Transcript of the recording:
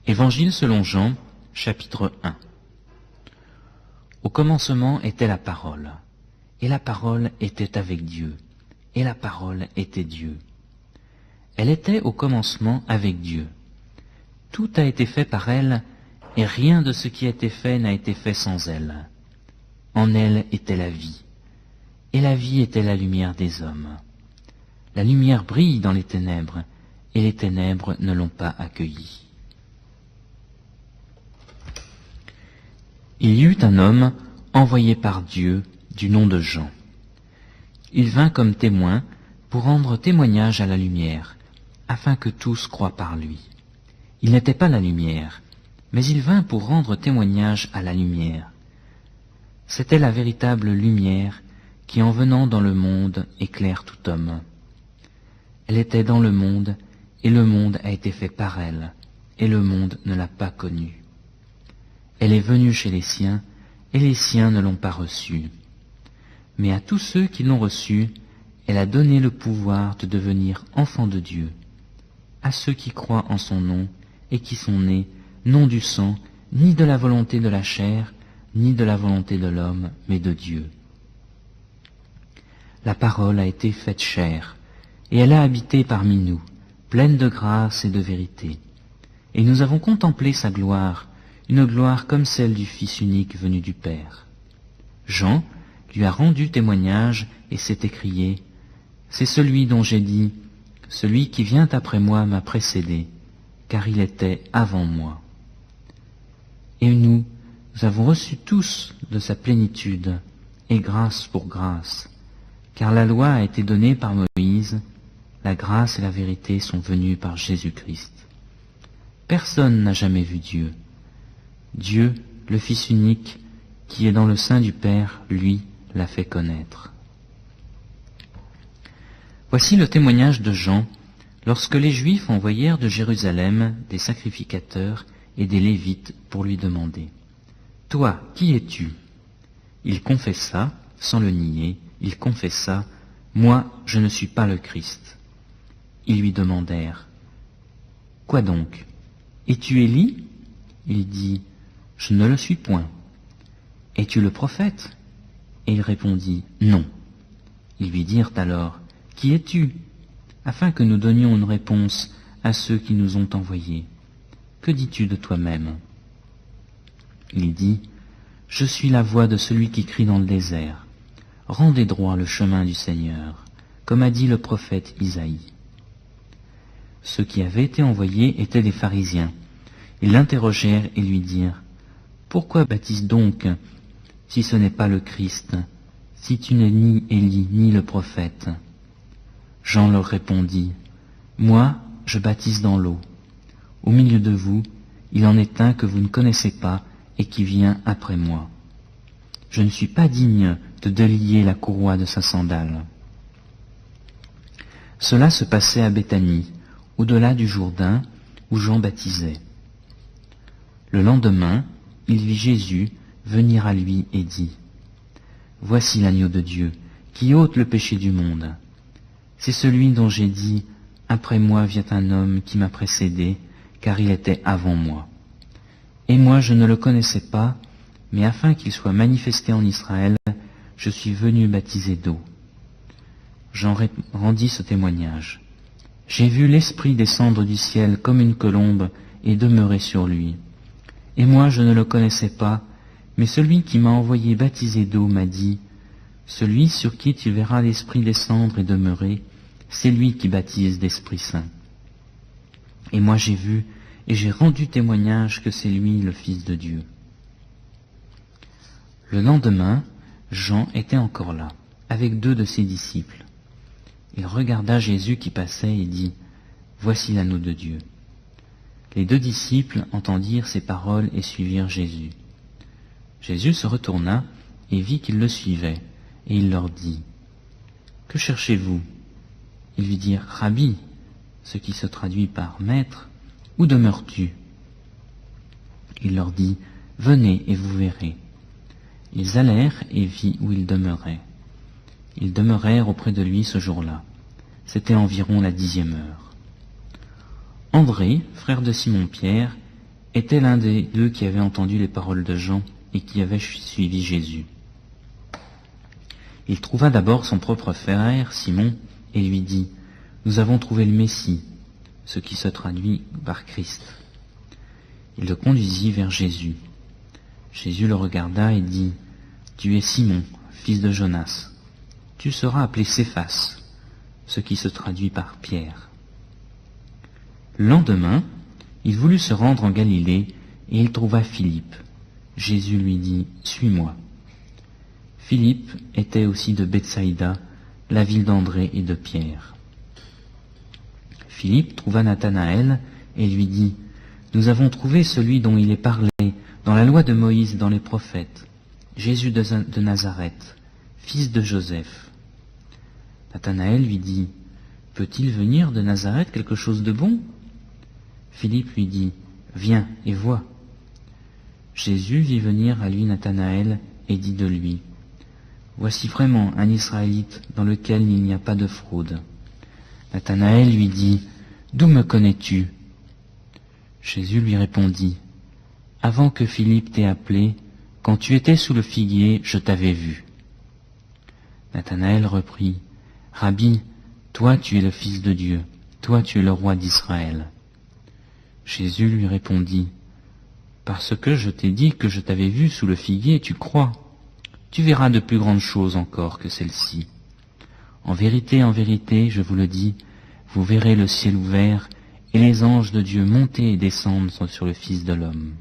Évangile selon Jean, chapitre 1. Au commencement était la parole, et la parole était avec Dieu, et la parole était Dieu. Elle était au commencement avec Dieu. Tout a été fait par elle, et rien de ce qui a été fait n'a été fait sans elle. En elle était la vie, et la vie était la lumière des hommes. La lumière brille dans les ténèbres, et les ténèbres ne l'ont pas accueillie. Il y eut un homme envoyé par Dieu du nom de Jean. Il vint comme témoin pour rendre témoignage à la lumière, afin que tous croient par lui. Il n'était pas la lumière, mais il vint pour rendre témoignage à la lumière. C'était la véritable lumière qui, en venant dans le monde, éclaire tout homme. Elle était dans le monde, et le monde a été fait par elle, et le monde ne l'a pas connue. Elle est venue chez les siens, et les siens ne l'ont pas reçue. Mais à tous ceux qui l'ont reçue, elle a donné le pouvoir de devenir enfants de Dieu, à ceux qui croient en son nom, et qui sont nés, non du sang, ni de la volonté de la chair, ni de la volonté de l'homme, mais de Dieu. La parole a été faite chair, et elle a habité parmi nous, pleine de grâce et de vérité. Et nous avons contemplé sa gloire, une gloire comme celle du Fils unique venu du Père. Jean lui a rendu témoignage et s'est écrié, « C'est celui dont j'ai dit, celui qui vient après moi m'a précédé, car il était avant moi. » Et nous avons reçu tous de sa plénitude, et grâce pour grâce, car la loi a été donnée par Moïse, la grâce et la vérité sont venues par Jésus-Christ. Personne n'a jamais vu Dieu. Dieu, le Fils unique, qui est dans le sein du Père, lui, l'a fait connaître. Voici le témoignage de Jean, lorsque les Juifs envoyèrent de Jérusalem des sacrificateurs et des Lévites pour lui demander « Toi, qui es-tu » Il confessa, sans le nier, il confessa « Moi, je ne suis pas le Christ ». Ils lui demandèrent « Quoi donc? Es-tu Élie » Il dit « Je ne le suis point. »« Es-tu le prophète » Et il répondit « Non. » Ils lui dirent alors « Qui es-tu » afin que nous donnions une réponse à ceux qui nous ont envoyés. « Que dis-tu de toi-même » Il dit « Je suis la voix de celui qui crie dans le désert. Rendez droit le chemin du Seigneur, comme a dit le prophète Isaïe. » Ceux qui avaient été envoyés étaient des pharisiens. Ils l'interrogèrent et lui dirent « Pourquoi baptises donc, si ce n'est pas le Christ, si tu n'es ni Élie ni le prophète ?» Jean leur répondit « Moi, je baptise dans l'eau. Au milieu de vous, il en est un que vous ne connaissez pas et qui vient après moi. Je ne suis pas digne de délier la courroie de sa sandale. » Cela se passait à Béthanie, au-delà du Jourdain, où Jean baptisait. Le lendemain, il vit Jésus venir à lui et dit « Voici l'agneau de Dieu, qui ôte le péché du monde. C'est celui dont j'ai dit « Après moi vient un homme qui m'a précédé, car il était avant moi. Et moi je ne le connaissais pas, mais afin qu'il soit manifesté en Israël, je suis venu baptiser d'eau. » Jean rendit ce témoignage. « J'ai vu l'Esprit descendre du ciel comme une colombe et demeurer sur lui. Et moi je ne le connaissais pas, mais celui qui m'a envoyé baptiser d'eau m'a dit, « Celui sur qui tu verras l'Esprit descendre et demeurer, c'est lui qui baptise d'Esprit Saint. » Et moi j'ai vu et j'ai rendu témoignage que c'est lui le Fils de Dieu. Le lendemain, Jean était encore là, avec 2 de ses disciples. Il regarda Jésus qui passait et dit, « Voici l'agneau de Dieu. » Les 2 disciples entendirent ces paroles et suivirent Jésus. Jésus se retourna et vit qu'ils le suivaient, et il leur dit, « Que cherchez-vous » Ils lui dirent, « Rabbi », ce qui se traduit par « Maître », « Où demeures-tu » Il leur dit, « Venez et vous verrez. » Ils allèrent et vit où il demeurait. Ils demeurèrent auprès de lui ce jour-là. C'était environ la 10e heure. André, frère de Simon-Pierre, était l'un des deux qui avait entendu les paroles de Jean et qui avait suivi Jésus. Il trouva d'abord son propre frère, Simon, et lui dit, « Nous avons trouvé le Messie », ce qui se traduit par Christ. Il le conduisit vers Jésus. Jésus le regarda et dit, « Tu es Simon, fils de Jonas. Tu seras appelé Céphas, ce qui se traduit par Pierre. » Le lendemain, il voulut se rendre en Galilée et il trouva Philippe. Jésus lui dit, « Suis-moi. » Philippe était aussi de Bethsaïda, la ville d'André et de Pierre. Philippe trouva Nathanaël et lui dit, « Nous avons trouvé celui dont il est parlé dans la loi de Moïse et dans les prophètes, Jésus de Nazareth, fils de Joseph. » Nathanaël lui dit, « Peut-il venir de Nazareth quelque chose de bon ?» Philippe lui dit, « Viens et vois. » Jésus vit venir à lui Nathanaël et dit de lui, « Voici vraiment un Israélite dans lequel il n'y a pas de fraude. » Nathanaël lui dit, « D'où me connais-tu » Jésus lui répondit, « Avant que Philippe t'ait appelé, quand tu étais sous le figuier, je t'avais vu. » Nathanaël reprit, « Rabbi, toi tu es le Fils de Dieu, toi tu es le roi d'Israël. » Jésus lui répondit, « Parce que je t'ai dit que je t'avais vu sous le figuier, tu crois. Tu verras de plus grandes choses encore que celles-ci. En vérité, je vous le dis, vous verrez le ciel ouvert et les anges de Dieu monter et descendre sur le Fils de l'homme. »